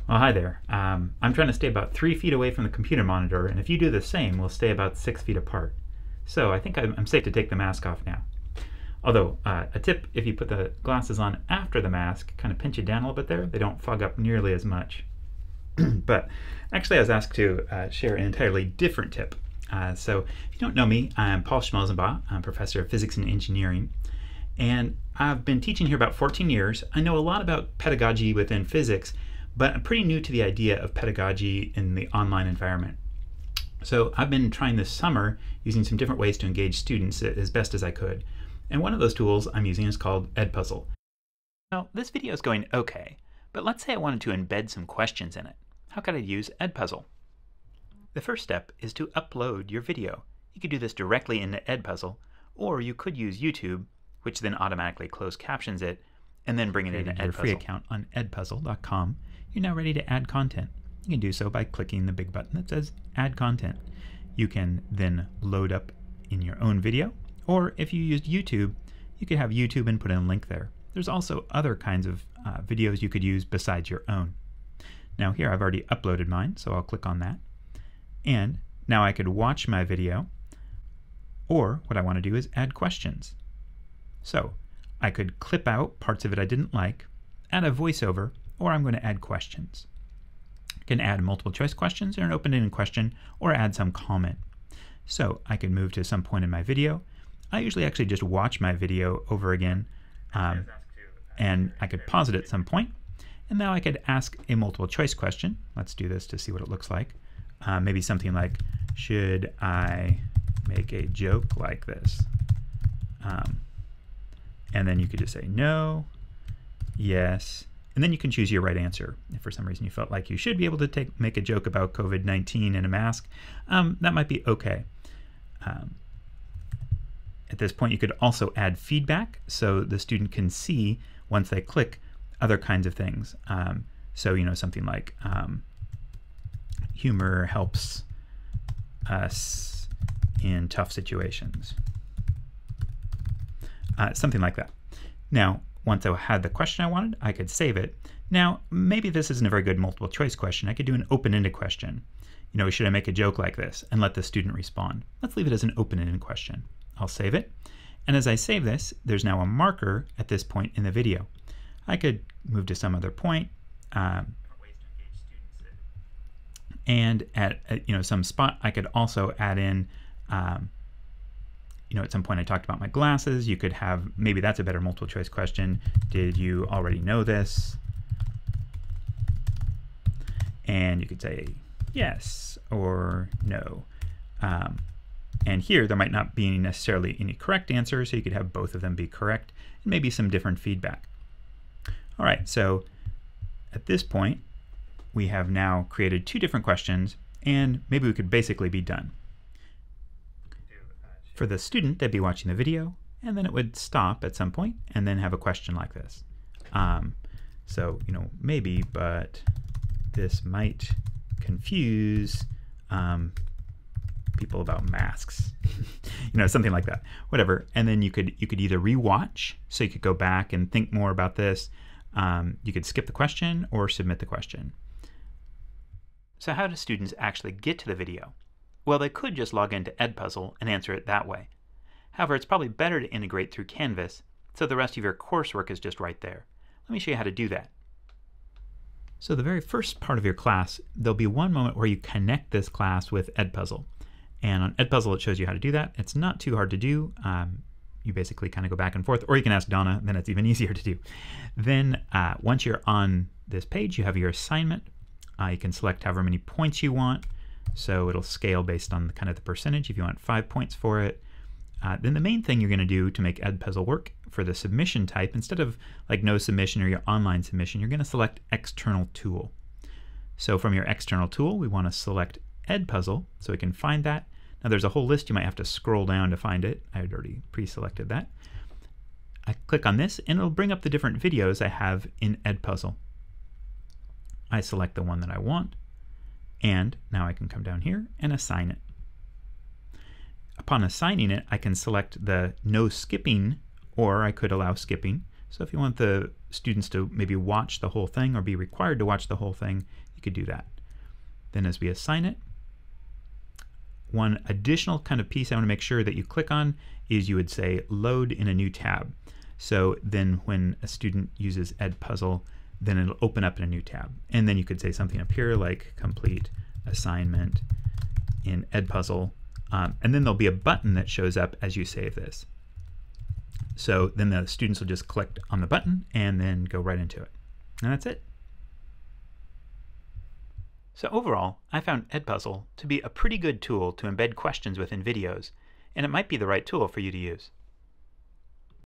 Well, hi there. I'm trying to stay about 3 feet away from the computer monitor, and if you do the same, we'll stay about 6 feet apart. So I think I'm safe to take the mask off now. Although, a tip, if you put the glasses on after the mask, kind of pinch it down a little bit there, they don't fog up nearly as much. But actually I was asked to share an entirely different tip. So if you don't know me, I'm Paul Schmelzenbach. I'm a professor of physics and engineering. And I've been teaching here about 14 years. I know a lot about pedagogy within physics, but I'm pretty new to the idea of pedagogy in the online environment. So I've been trying this summer using some different ways to engage students as best as I could. And one of those tools I'm using is called edpuzzle. Now, this video is going okay, but let's say I wanted to embed some questions in it. How could I use edpuzzle? The first step is to upload your video. You could do this directly into edpuzzle, or you could use YouTube, which then automatically closed captions it, and then bring it into edpuzzle. Your free account on edpuzzle.com. You're now ready to add content. You can do so by clicking the big button that says Add Content. You can then load up in your own video, or if you used YouTube, you could have YouTube and put in a link there. There's also other kinds of videos you could use besides your own. Now here I've already uploaded mine, so I'll click on that. And now I could watch my video, or what I want to do is add questions. So I could clip out parts of it I didn't like, add a voiceover, or I'm going to add questions. I can add multiple choice questions or an open-ended question, or add some comment. So I can move to some point in my video. I usually actually just watch my video over again, and I could pause it at some point. And now I could ask a multiple choice question. Let's do this to see what it looks like. Maybe something like, should I make a joke like this? And then you could just say no, yes, and then you can choose your right answer. If for some reason you felt like you should be able to make a joke about COVID-19 in a mask, that might be okay. At this point you could also add feedback so the student can see once they click other kinds of things. So something like humor helps us in tough situations. Something like that. Now, once I had the question I wanted, I could save it. Now, maybe this isn't a very good multiple choice question. I could do an open-ended question. Should I make a joke like this? And let the student respond. Let's leave it as an open-ended question. I'll save it. And as I save this, there's now a marker at this point in the video. I could move to some other point. And at some spot, I could also add in at some point I talked about my glasses. You could have, maybe that's a better multiple choice question. Did you already know this? And you could say yes or no. And here there might not be necessarily any correct answer, so you could have both of them be correct, and maybe some different feedback. All right, so at this point, we have now created 2 different questions, and maybe we could basically be done. For the student, they'd be watching the video, and then it would stop at some point, and then have a question like this. So, maybe, but this might confuse people about masks. Something like that. Whatever. And then you could either rewatch, so you could go back and think more about this. You could skip the question or submit the question. So how do students actually get to the video? Well, they could just log into edpuzzle and answer it that way. However, it's probably better to integrate through Canvas, so the rest of your coursework is just right there. Let me show you how to do that. So the very first part of your class, there'll be one moment where you connect this class with edpuzzle. And on edpuzzle, it shows you how to do that. It's not too hard to do. You basically kind of go back and forth, or you can ask Donna, then it's even easier to do. Then once you're on this page, you have your assignment. You can select however many points you want. So it'll scale based on kind of the percentage. If you want 5 points for it, then the main thing you're going to do to make edpuzzle work for the submission type, instead of like no submission or your online submission, you're going to select external tool. So from your external tool, we want to select edpuzzle so we can find that. Now there's a whole list. You might have to scroll down to find it. I had already pre-selected that. I click on this and it'll bring up the different videos I have in edpuzzle. I select the one that I want, and now I can come down here and assign it. Upon assigning it, I can select the no skipping, or I could allow skipping. So if you want the students to maybe watch the whole thing or be required to watch the whole thing, you could do that. Then as we assign it, one additional kind of piece I want to make sure that you click on is you would say load in a new tab. So then when a student uses edpuzzle, then it'll open up in a new tab. And then you could say something up here like complete assignment in edpuzzle. And then there'll be a button that shows up as you save this. So then the students will just click on the button and then go right into it. And that's it. So overall, I found edpuzzle to be a pretty good tool to embed questions within videos, and it might be the right tool for you to use.